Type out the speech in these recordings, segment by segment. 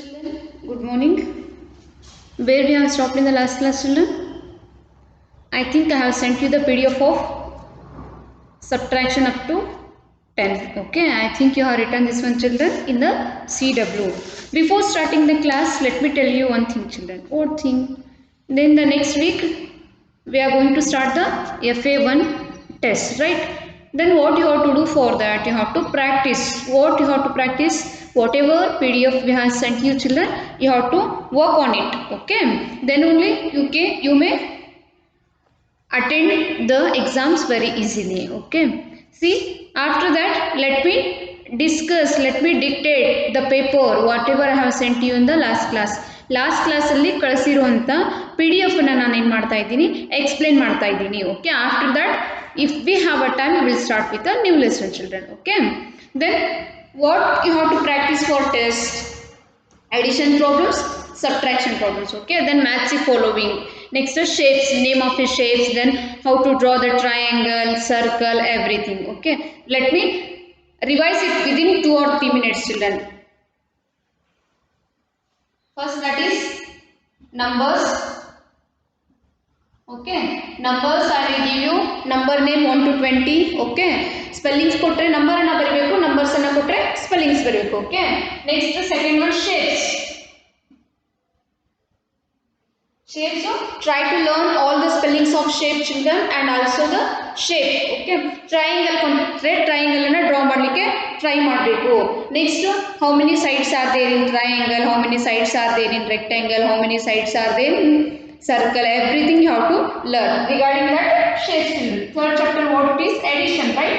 Children, good morning. Where we have stopped in the last class, children? I think I have sent you the PDF of subtraction up to 10. Okay, I think you have written this one, children, in the CW. Before starting the class, let me tell you one thing, children. What thing? Then the next week, we are going to start the FA1 test, right? Then what you have to do for that? You have to practice. What you have to practice? Whatever PDF we have sent you, children, you have to work on it. Okay? Then only you may attend the exams very easily. Okay? See, after that, let me dictate the paper whatever I have sent you in the last class. Last ಕ್ಲಾಸಲ್ಲಿ ಕಳಿಸಿರುವಂಥ P D F ನಾನು ಏನು ಮಾಡ್ತಾ ಇದ್ದೀನಿ, explain ಮಾಡ್ತಾ ಇದ್ದೀನಿ. Okay, after that if we have a time, we will start with a new lesson, children. Okay, then what you have to practice for test? Addition problems, subtraction problems. Okay, then match the following. Next is shapes, name of the shapes, then how to draw the triangle, circle, everything. Okay, let me revise it within 2 or 3 minutes, children. First, that is numbers. Okay, numbers I will give you number name 1 to 20. Okay, spellings kotre number anna baribeku, numbers anna kotre spellings baribeku. Okay, next second one shapes. Shapes, so try to learn all the spellings of shape, children, and also the shape. Okay, triangle kontre triangle anna draw madlikke try ಮಾಡಬೇಕು. Next, how many sides are there in triangle, how many sides are there in rectangle, how many sides are there in circle, everything you have to learn regarding that shapes. Third chapter, what it is? Addition, right?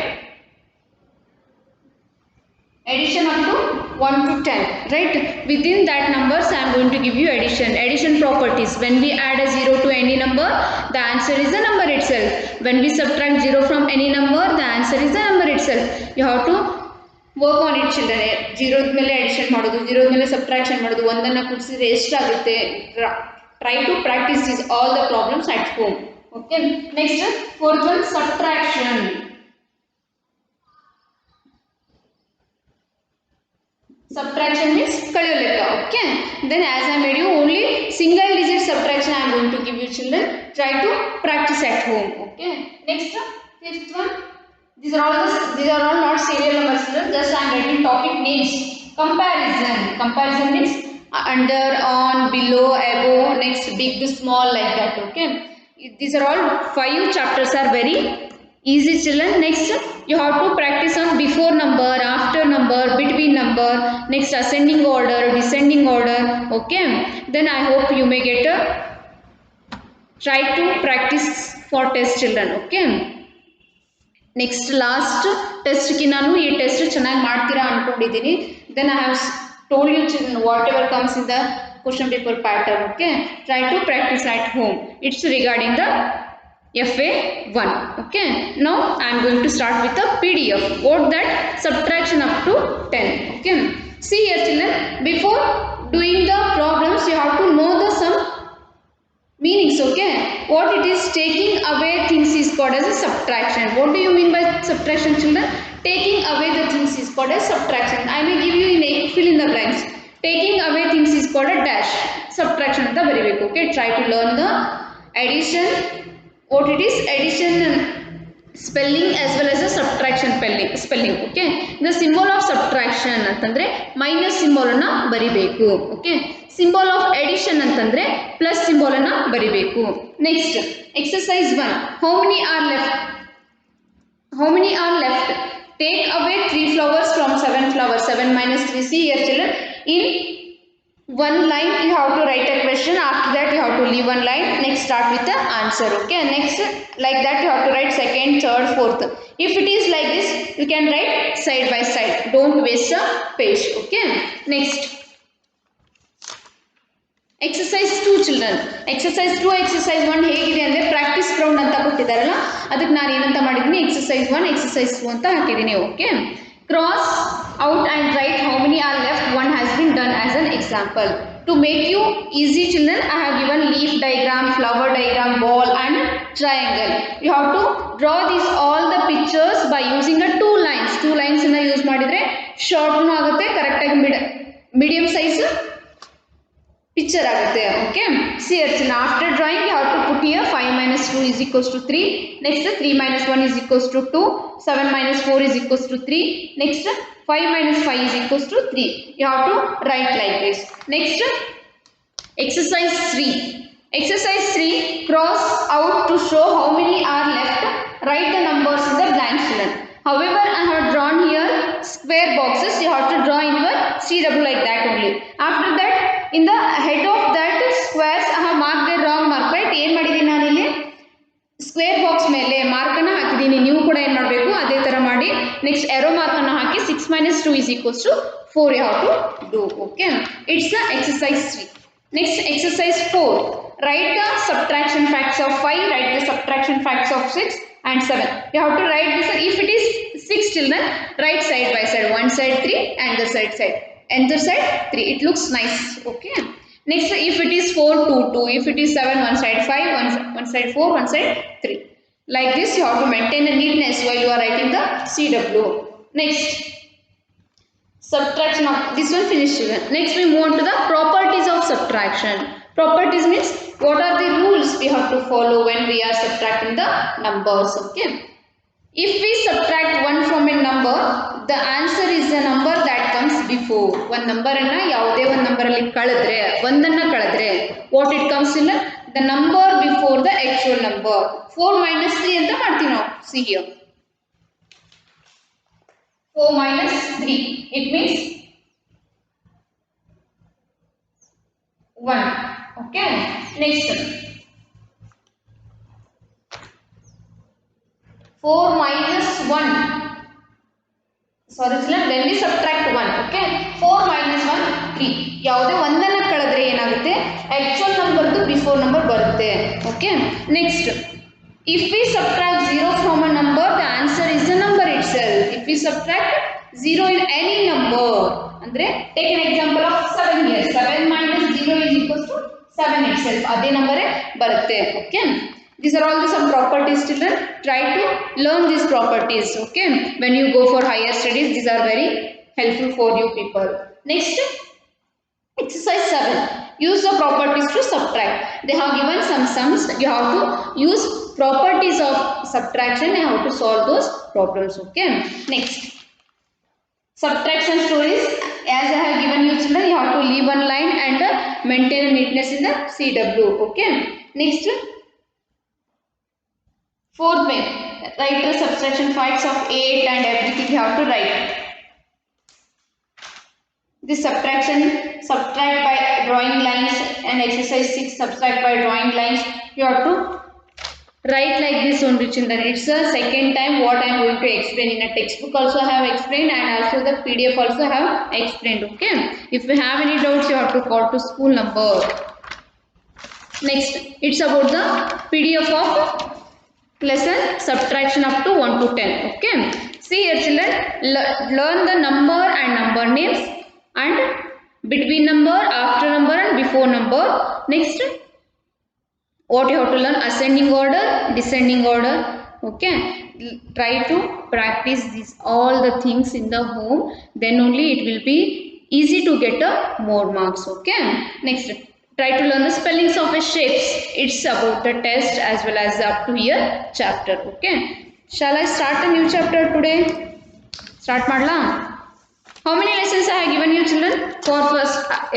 Addition up to 1 to 10, right? Within that numbers I am going to give you addition properties. When we add a 0 to any number, the answer is the number itself. When we subtract 0 from any number, the answer is the number itself. You have to work on it, children. 0 ಮೇಲೆ addition ಮಾಡೋದು, 0 ಮೇಲೆ subtraction ಮಾಡೋದು, ಒಂದನ್ನು ಕೂಡಿಸಿದ್ರೆ ಎಷ್ಟಾಗುತ್ತೆ. Try to practice this all the problems at home. Okay, next fourth one, subtraction. Subtraction means ಕಳೆಯೋ ಲೆಕ್ಕ. Okay, then as I made you only single digit subtraction I am going to give you, children. Try to practice at home. Okay, next fifth one, these are all not serial numbers, children. Just I am writing topic names. Comparison means under, on, below, above, next big, small, like that. Okay, these are all 5 chapters are very easy, children. Next you have to practice on before number, after number, between number, next ascending order, descending order. Okay, then I hope you may get a try to practice for test, children. Okay, next last test ki nanu ee test ಚೆನ್ನಾಗಿ ಮಾಡ್ತೀರಾ ಅನ್ಕೊಂಡಿದ್ದೀನಿ. Then I have told you, children, whatever comes in the question paper pattern. Okay, try to practice at home. It's regarding the FA1. Okay, now I am going to start with the PDF. What that? Subtraction up to 10. Okay, see here, children, before doing the problems you have to know the some meanings. Okay, what it is? Taking away things is called as a subtraction. What do you mean by subtraction, children? Taking away the things is called as subtraction. I will give you in a fill in the blanks. Taking away things is called a dash. Subtraction anta baribeku. Okay, try to learn the addition, what it is, addition spelling as well as the subtraction spelling. Okay, the symbol of subtraction ಅಂತಂದ್ರೆ minus symbol ಅನ್ನು ಬರಿಬೇಕು. Okay, symbol of edition ಅಂತಂದ್ರೆ plus symbol ಅನ್ನು ಬರಿಬೇಕು. Next exercise 1, how many are left? Take away 3 flowers from 7 flowers. 7 minus 3. See here, children, in one line you have to write a question. After that you have to leave one line. Next start with the answer. Okay, next like that you have to write second, third, fourth. If it is like this, you can write side by side. Don't waste a page. Okay, next exercise 2, children. Exercise 2 exercise 1 ಹೇಗಿದೆ ಅಂದ್ರೆ practice ground ಅಂತ ಕೊಟ್ಟಿದ್ದಾರಲ್ಲ, ಅದಕ್ಕೆ ನಾನು ಏನಂತ ಮಾಡಿದ್ದೀನಿ, exercise 1 exercise 2 ಅಂತ ಹಾಕಿದ್ದೀನಿ. Okay, cross out and write how many are left. One has been done as an example. To make you easy, children, I have given leaf diagram, flower diagram, ball and triangle. You have to draw these all the pictures by using a 2 lines. 2 lines ನ use ಮಾಡಿದ್ರೆ short ಆಗುತ್ತೆ, correct ಆಗಿ medium size picture ಆಗುತ್ತೆ. Okay, see here after drawing you have to put here 5 minus 2 is equals to 3. Next 3 minus 1 is equals to 2. 7 minus 4 is equals to 3. Next 5 minus 5 is equals to 3. You have to write like this. Next exercise 3. Exercise 3, cross out to show how many are left. Write the numbers in the blank children. However, I have drawn here square boxes. You have to draw in your CW like that only. After that, in the head of that squares, I have marked the wrong mark. Right? ಏನು ಮಾಡಿದ್ದೀನಿ ನಾನು ಇಲ್ಲಿ square box ಮೇಲೆ mark ಅನ್ನು ಹಾಕಿದ್ದೀನಿ. ನೀವು ಕೂಡ ಏನು ಮಾಡಬೇಕು ಅದೇ ತರ ಮಾಡಿ. ನೆಕ್ಸ್ಟ್ ಎರೋ ಮಾರ್ಕ್ ಅನ್ನು ಹಾಕಿ 6 minus 2 is equals to 4 you have to do. Okay, it's the exercise 3. Next exercise 4. Write the subtraction facts of 5, write the subtraction facts of 6 and 7. You have to write this. If it is 6 children, write side by side. One side 3 and the side. Another side 3. It looks nice. Okay. Next, if it is 4, 2, 2. If it is 7, one side 5, one side 4, one side 3. Like this, you have to maintain a neatness while you are writing the CW. Next, subtraction of this one finished children. Next, we move on to the properties of subtraction. Properties means what are the rules we have to follow when we are subtracting the numbers. Okay, if we subtract 1 from a number, the answer is the number that comes before. One number anna yaude one number alli kaladre ondanna kaladre what it comes in the number before the actual number. 4 minus 3 anta martini now. See here, 4 minus 3, it means 1. Okay, next 4 minus 1, sorry children, when we subtract 1. Okay, 4 minus 1 3. ಯಾವುದೇ ಒಂದನ್ನ ಕಳೆದ್ರೆ ಏನಾಗುತ್ತೆ actual number to before number ಬರುತ್ತೆ. Okay, next if we subtract 0 from a number, the answer is the number itself. If we subtract 0 in any number, andre take an example of 7 here. 7 minus 0 is equals to 7 itself. ಅದೇ number ಬರುತ್ತೆ. Okay, these are all some properties children. Try to learn these properties. Okay, when you go for higher studies, these are very helpful for you people. Next, exercise 7. Use the properties to subtract. They have given some sums. You have to use properties of subtraction and how to solve those problems. Okay, next, subtraction stories. As I have given you children, you have to leave one line and maintain neatness in the CW. Okay, next, 4th way, write the subtraction facts of 8 and everything you have to write. This subtraction, subtract by drawing lines, and exercise 6, subtract by drawing lines. You have to write like this only children. It's the second time what I am going to explain. In a textbook also I have explained and also the PDF also I have explained. Okay, if you have any doubts you have to call to school number. Next, it's about the PDF of lesson subtraction up to 1 to 10. Okay, see here children, learn the number and number names and between number, after number and before number. Next, what you have to learn, ascending order, descending order. Okay, try to practice this all the things in the home, then only it will be easy to get more marks. Okay, next, try to learn the spellings of a shapes. It's about the test as well as the up to here chapter. Okay, shall I start a new chapter today? Start madla. How many lessons I have given you children for first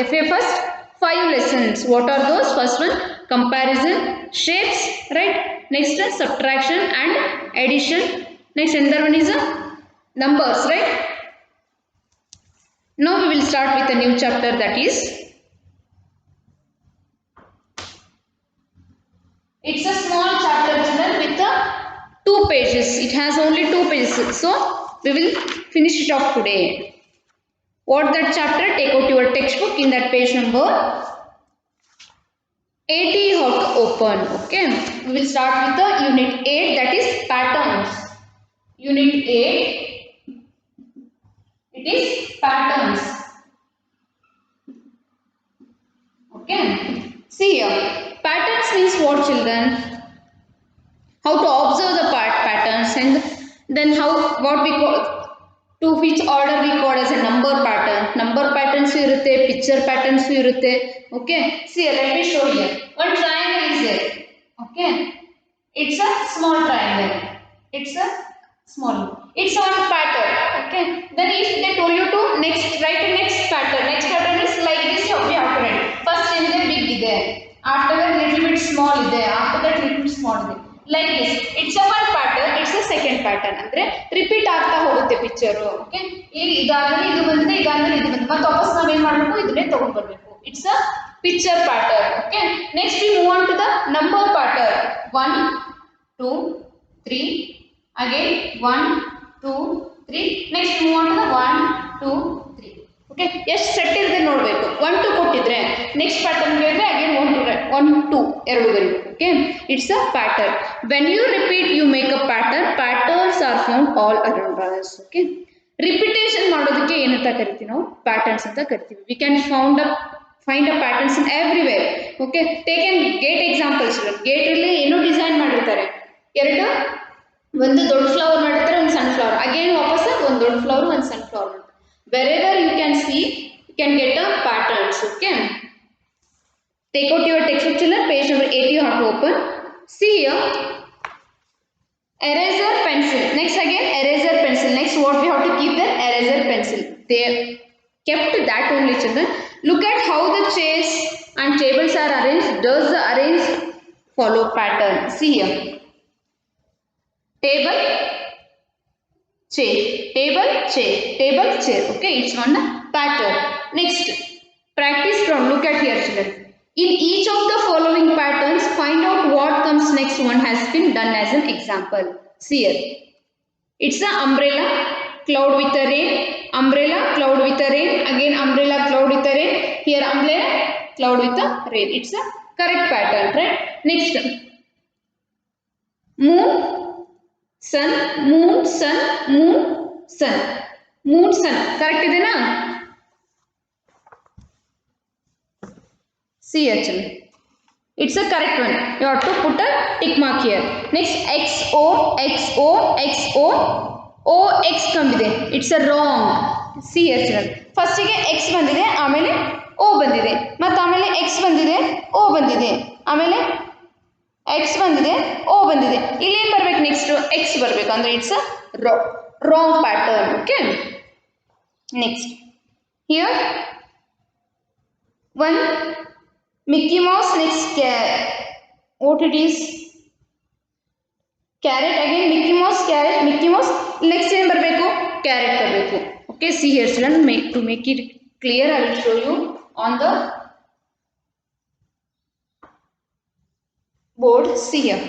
FA first? 5 lessons. What are those? First one, comparison, shapes, right? Next, subtraction and addition. Next, another one is numbers, right? Now we will start with a new chapter, that is, it's a small chapter children with 2 pages. It has only 2 pages. So we will finish it off today. What that chapter? Take out your textbook. In that page number 80 you have to open. Okay, we will start with the unit 8, that is patterns. Unit 8, it is patterns. Okay, see here, patterns means what children? How to observe the patterns, and then what we call to which order we call as a number pattern. Number patterns irutte, picture patterns irutte. Okay, see let me show here. One triangle is there. Okay, it's a small triangle, it's a small, it's one pattern. Okay, then if they told you to write the next pattern is like this. We have to write first in the big ide, after that little bit small ide, after that little bit small ide, like this. It's a one pattern, it's a second pattern. Andre repeat ಆಗ್ತಾ ಹೋಗುತ್ತೆ picture. Okay, ಈಗ ಇದಾದ್ಮೇಲೆ ಇದು ಬಂದಿದೆ, ಇದಾದ್ಮೇಲೆ ಇದು ಬಂದಿದೆ, ಮತ್ತೆ ವಾಪಸ್ ನಾವು ಏನು ಮಾಡಬೇಕು, ಇದನ್ನೇ ತಗೊಂಡು ಬರಬೇಕು. It's a picture pattern. Okay, next we move on to the number pattern. 1 2 3 again 1 2 3. next move on to the 1 2 3. Okay, ಎಷ್ಟು ಸೆಟ್ ಇದೆ ನೋಡಬೇಕು. 1 2 ಕೊಟ್ಟಿದ್ರೆ ನೆಕ್ಸ್ಟ್ ಪ್ಯಾಟರ್ನ್ ಹೇಳಿದ್ರೆ ಅಗೇನ್ 1 2 ಎರಡು ಬರೀಬೇಕು. Okay, it's a pattern. When you repeat you make a pattern. Patterns are found all around us. Okay, repetition ಮಾಡೋದಕ್ಕೆ ಏನಂತ ಕರಿತೀವಿ ನಾವು? ಪ್ಯಾಟರ್ನ್ಸ್ ಅಂತ ಕರಿತೀವಿ. We can find a patterns in everywhere. Okay, take an gate examples. Gate ಅಲ್ಲಿ ಏನೋ design ಮಾಡಿರ್ತಾರೆ, ಒಂದು ದೊಡ್ಡ ಫ್ಲವರ್ ಮಾಡಿರ್ತಾರೆ, ಒಂದು ಸಣ್ಣ ಫ್ಲವರ್, ಅಗೇನ್ ವಾಪಸ್ ಒಂದು ದೊಡ್ಡ ಫ್ಲವರ್, ಒಂದು ಸಣ್ಣ flower. wherever you can see, you can get a patterns. Okay, take out your textbook children, page number 80 you have to open. See here, eraser pencil. Next again eraser pencil. Next what we have to keep there? Eraser pencil. They kept that only children. Look at how the chairs and tables are arranged. Does the arrange follow pattern? See here, table chair, table chair, table chair. Okay, it's one pattern. Next, practice from. Look at here children. In each of the following patterns, find out what comes next. One has been done as an example. See here, it's an umbrella, cloud with a rain, umbrella, cloud with a rain, again umbrella, cloud with a rain, here umbrella, cloud with a rain. It's a correct pattern, right? Next, moon, sun, moon, sun, moon, sun, moon, sun. Correct idena? See actually, it's a correct one. You have to put a tick mark here. Next, XO, XO, XO, OX ಬಂದಿದೆ. It's a wrong. See here children. First ಗೆ X ಬಂದಿದೆ, ಆಮೇಲೆ O ಬಂದಿದೆ, ಮತ್ತೆ ಆಮೇಲೆ X ಬಂದಿದೆ, O ಬಂದಿದೆ, ಆಮೇಲೆ X ಬಂದಿದೆ, O ಬಂದಿದೆ. ಇಲ್ಲಿ ಏನು ಬರಬೇಕು? ನೆಕ್ಸ್ಟ್ X ಬರಬೇಕು. ಅಂದ್ರೆ it's a wrong pattern. Okay, next here one Mickey Mouse. Next what it is? Carrot. Again Mickey Mouse, carrot, Mickey Mouse. Next ಏನು ಬರಬೇಕು? Carrot ಬರಬೇಕು. Okay, see here children, to make it clear I will show you on the board. See here,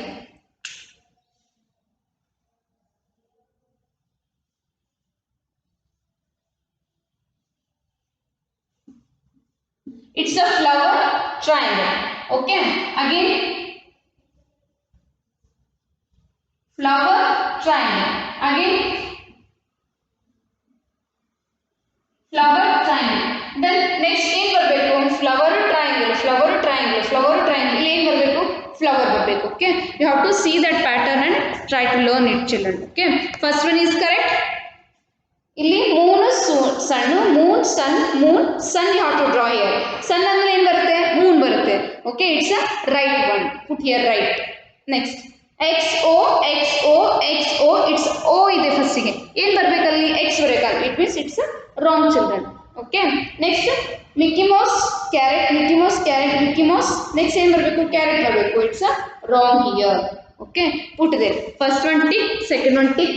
it's a flower triangle. Okay, again flower triangle, again flower triangle. Then next ಏನು ಬರಬೇಕು? flower triangle, flower triangle, flower triangle. ಇಲ್ಲಿ ಏನು ಬರಬೇಕು? flower ಬರಬೇಕು. Okay, you have to see that pattern and try to learn it children. Okay, first one is correct. ಇಲ್ಲಿ moon, sun, moon, sun, moon, sun. You have to draw here. Sun ಅಂದ್ರೆ ಏನು ಬರುತ್ತೆ? Moon ಬರುತ್ತೆ. Okay, it's a right one. Put here right. Next XO, XO, XO. It's O ಇದೆ ಫಸ್ಟಿಗೆ. ಏನು ಬರಬೇಕಲ್ಲಿ? X ಬರಬೇಕಲ್ಲ. It means it's wrong children. Okay, next Mickey Mouse, carrot, Mickey Mouse, carrot, Mickey Mouse. Next ಏನು ಬರಬೇಕು? Carrot ಬರಬೇಕು. It's a wrong here. Okay, put there. First one tick, second one tick,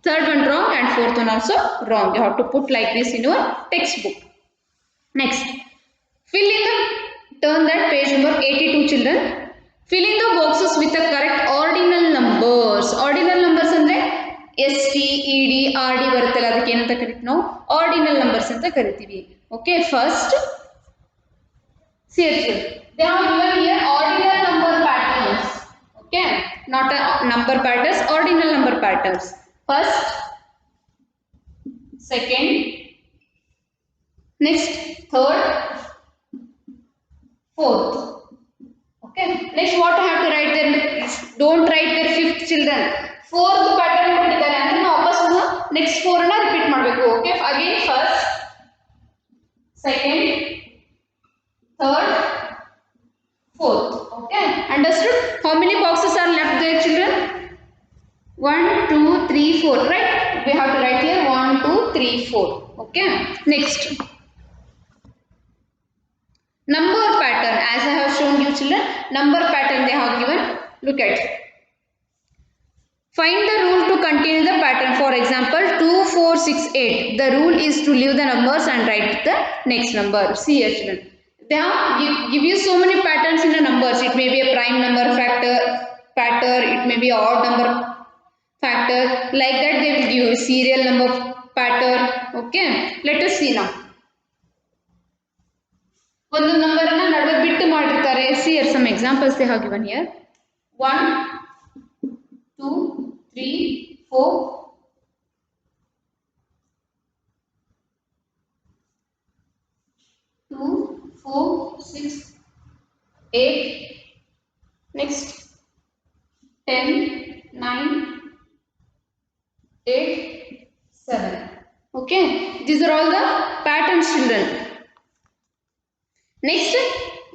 third one wrong, and fourth one also wrong. You have to put like this in your textbook. Next, fill in the, turn that page number 82 children. Fill in the boxes with the correct ordinal numbers. Ordinal numbers ಅಂದ್ರೆ ST, ED, RD ಬರುತ್ತಲ್ಲ, ಅದಕ್ಕೆ ಏನಂತ ಕರಿತೀವಿ ನಾವು? Ordinal numbers ಅಂತ ಕರಿತೀವಿ. Okay, first see here, they have given here ordinal number patterns. Okay, not a number patterns, ordinal number patterns. First, second, next third, fourth. Okay, next what I have to write there? Don't write there fifth children. Fourth pattern ಕೊಟ್ಟಿದ್ದಾರೆ ಅಂದ್ರೆ ನಾವು ವಾಪಸ್ next 4 ಅನ್ನು repeat ಮಾಡಬೇಕು. Okay, again first, second, third, fourth. Okay, understood? How many boxes are left there, children? 1 2 3 4, right? We have to write here 1 2 3 4. Okay, next, number pattern. As I have shown you, children, number pattern they have given. Look at, find the rule to continue the pattern. For example, 2 4 6 8. The rule is to leave the numbers and write the next number. See here, children, they have give you so many patterns in the numbers. It may be a prime number factor pattern, it may be odd number factor, like that they will give you serial number pattern. Okay, let us see now. ಒಂದು number ಅನ್ನ ನಡುವೆ ಬಿಟ್ಟು ಮಾಡಿರ್ತಾರೆ. See here some examples they have given here. 1 2 3 4 2 4 6 8, next 10 9 8 7. Okay, these are all the patterns, children. Next,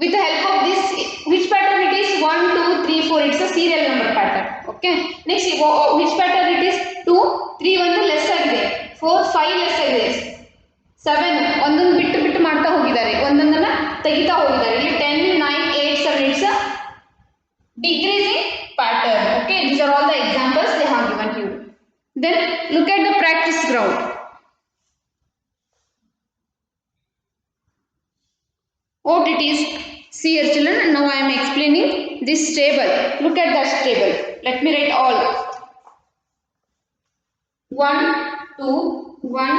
with the help of this, which pattern it is? 1 2 3 4, it's a serial number pattern. Okay, next which pattern it is? 2 3 ಒಂದು less ಆಗಿದೆ, 4 5 less ಆಗಿದೆ, 7 ಒಂದೊಂದು ಬಿಟ್ಟು ಬಿಟ್ಟು ಮಾಡ್ತಾ ಹೋಗಿದ್ದಾರೆ, ಒಂದೊಂದನ್ನ ತೆಗಿತಾ ಹೋಗಿದ್ದಾರೆ. ಇಲ್ಲಿ 10 9 8 7, it's a decreasing pattern. Okay, these are all the examples they have given you. Then look at the practice ground. What it is? See here, children, now I am explaining this table. Look at that table. Let me write all. 1 2 1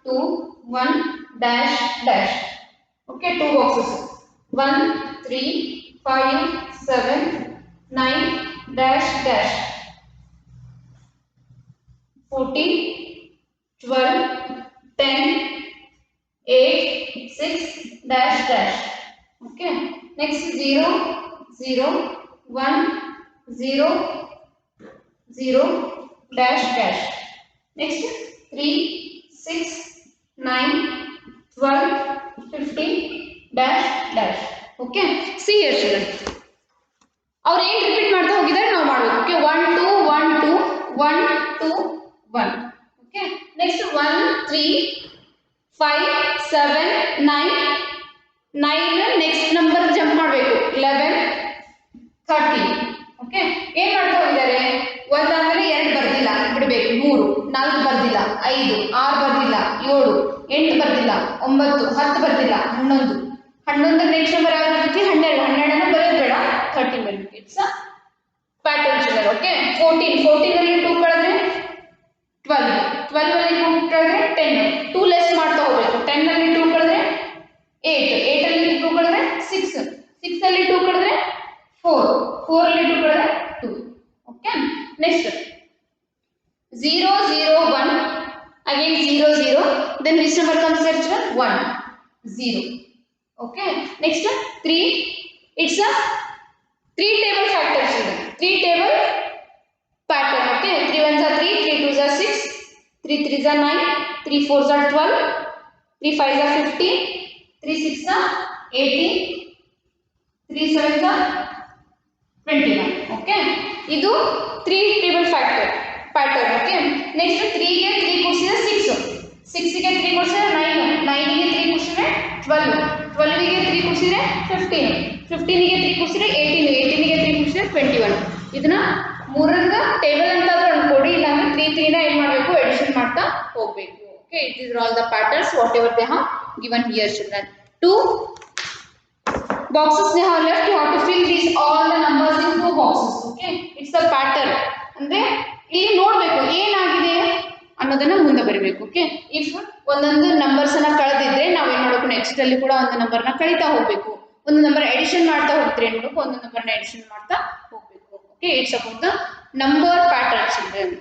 2 1 dash dash. Okay, 2 boxes. 1 3 5 7 9 dash dash. 14 12 10 8 6 dash dash. Okay, next 0 0 1 0 0 dash dash. Next 3 6 9 12 15 dash dash. Okay, see here, children, ಅವ್ರು ಏನು repeat ಮಾಡ್ತಾ ಹೋಗಿದ್ದಾರೆ ನಾವು ಮಾಡಬೇಕು. Okay, 1 2 1 2 1 2 1. Okay, next 1 3 5 7 9 9, next number jump ಮಾಡಬೇಕು, 11 13. Okay, ಏನು ಮಾಡ್ತಾ ಹೋಗಿದ್ದಾರೆ? ಒಂದಾದ್ಮೇಲೆ 2 ಬರ್ದಿಲ್ಲ ಬಿಡಬೇಕು, 3 4 ಬರ್ದಿಲ್ಲ, 5 6 ಬರ್ದಿಲ್ಲ, 7 8 ಬರ್ದಿಲ್ಲ, 9 10 ಬರ್ದಿಲ್ಲ, 11 11 ನೆಕ್ಸ್ಟ್ ನಂಬರ್ ಯಾವ್ದು ಬರ್ತೈತಿ? 12 12 ಬರೋದು ಬೇಡ, 13 ಬರಬೇಕು. ಇಟ್ಸ್ ಅ ಪ್ಯಾಟರ್ನ್, ಚಿಲ್ಲರ್. ಓಕೆ, 14 ಅಲ್ಲಿ 2 ಕಳೆದ್ರೆ 12 12 ಅಲ್ಲಿ 2 ಕಳೆದ್ರೆ 10, 2 ಲೆಸ್ ಮಾಡ್ತಾ ಹೋಗ್ಬೇಕು. 10 ಅಲ್ಲಿ 2 ಕಳೆದ್ರೆ 8 8 ಅಲ್ಲಿ 2 ಕಳೆದ್ರೆ 6 6 ಅಲ್ಲಿ 2 ಕಳೆದ್ರೆ 4 4 ಅಲ್ಲಿ 2 ಕಳೆದ್ರೆ 2. Okay, next 0 0 1, again 0 0, then which number comes here, children? 1 0. Okay, next 3, it's a 3 table factor, children. 3 table pattern. Okay, 3 1s are 3, 3 2s are 6, 3 3s are 9, 3 4s are 12, 3 5s are 15, 3 6s are 18, 3 7s are 21. Okay, ಇದು 3 table factor pattern. Okay, next 3 ಗೆ 3 ಕೂಡಿಸಿದ್ರೆ 6, 6 ಗೆ 3 ಕೂಡಿಸಿದ್ರೆ 9, 9 ಗೆ 3 ಕೂಡಿಸಿದ್ರೆ 12, 12 ಗೆ 3 ಕೂಡಿಸಿದ್ರೆ 15, 15 ಗೆ 3 ಕೂಡಿಸಿದ್ರೆ 18, 18 ಗೆ 3 ಕೂಡಿಸಿದ್ರೆ 21. ಇದನ್ನ ಮೂರರಿಂದ table ಅಂತ ಅನ್ಕೊಡಿ, ಇಲ್ಲ ಅಂದ್ರೆ 3 3 ನ ಏನು ಮಾಡಬೇಕು? ಎಡಿಷನ್ ಮಾಡ್ತಾ ಹೋಗಬೇಕು. Okay, these are all the patterns whatever they have given here, children. 2 boxes they have left, you have to fill these all the numbers in 2 boxes. Okay, it's the pattern. ಅಂದ್ರೆ ಇಲ್ಲಿ ನೋಡಬೇಕು ಏನಾಗಿದೆ ಅನ್ನೋದನ್ನ ಮುಂದೆ ಬರಬೇಕು. Okay, if ಒಂದೊಂದು numbers ಅನ್ನ ಕಳೆದಿದ್ರೆ ನಾವು ಏನು ಮಾಡಬೇಕು? ನೆಕ್ಸ್ಟ್ ಅಲ್ಲಿ ಕೂಡ ಒಂದು ನಂಬರ್ನ ಕಳೀತಾ ಹೋಗಬೇಕು. ಒಂದು ನಂಬರ್ ಎಡಿಷನ್ ಮಾಡ್ತಾ ಹೋಗ್ತೀರಿ ಏನು ಮಾಡಬೇಕು? ಒಂದು ನಂಬರ್ನ ಎಡಿಷನ್ ಮಾಡ್ತಾ ಹೋಗಬೇಕು. Okay, it's about the number pattern, children.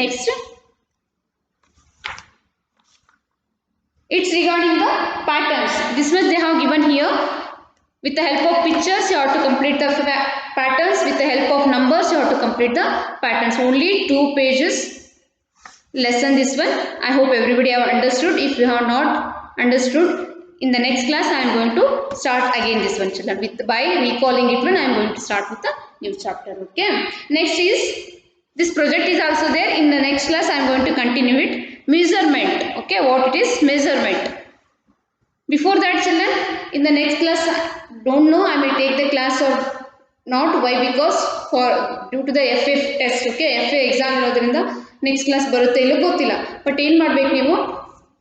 Next, it's regarding the patterns. This much they have given here. With the help of pictures you have to complete the patterns. With the help of numbers you have to complete the patterns. Only 2 pages lesson this one. I hope everybody have understood. If you have not understood, in the next class I am going to start again this one, children. With by recalling it one, I am going to start with the new chapter. Okay. Next is this project is also there. In the next class I am going to continue it. Measurement. Okay. What it is? Measurement. Before that, children, in the next class, don't know I may take the class or not. Why? Because for due to the FA test, okay, FA exam ಇರೋದ್ರಿಂದ next class ಬರುತ್ತೆ ಇಲ್ಲ ಗೊತ್ತಿಲ್ಲ. But ಏನು ಮಾಡಬೇಕು ನೀವು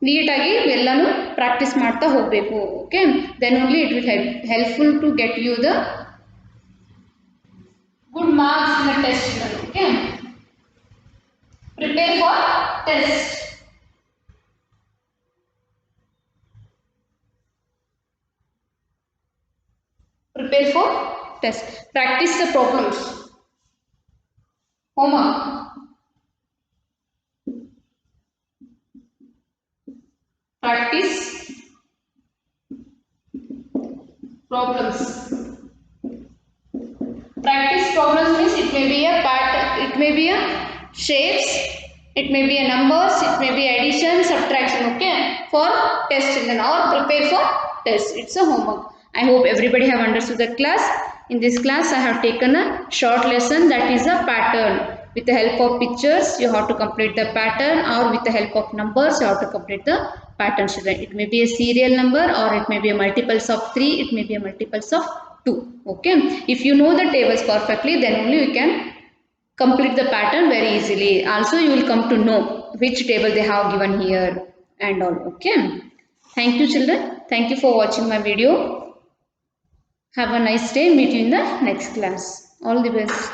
ನೀಟಾಗಿ ಎಲ್ಲನೂ practice ಮಾಡ್ತಾ ಹೋಗಬೇಕು. Okay, then only it will helpful to get you the good marks in the test. Okay, prepare for test. Prepare for test. Practice the problems. Homework. Practice problems. Practice problems means it may be a pattern, it may be a shapes, it may be a numbers, it may be addition, subtraction. Okay, for test children or prepare for test. It's a homework. I hope everybody have understood the class. In this class I have taken a short lesson, that is a pattern. With the help of pictures you have to complete the pattern, or with the help of numbers you have to complete the pattern children. It may be a serial number, or it may be a multiples of 3, it may be a multiples of 2. Okay, if you know the tables perfectly, then only you can complete the pattern very easily. Also you will come to know which table they have given here and all. Okay, thank you children. Thank you for watching my video. Have a nice day. Meet you in the next class. All the best.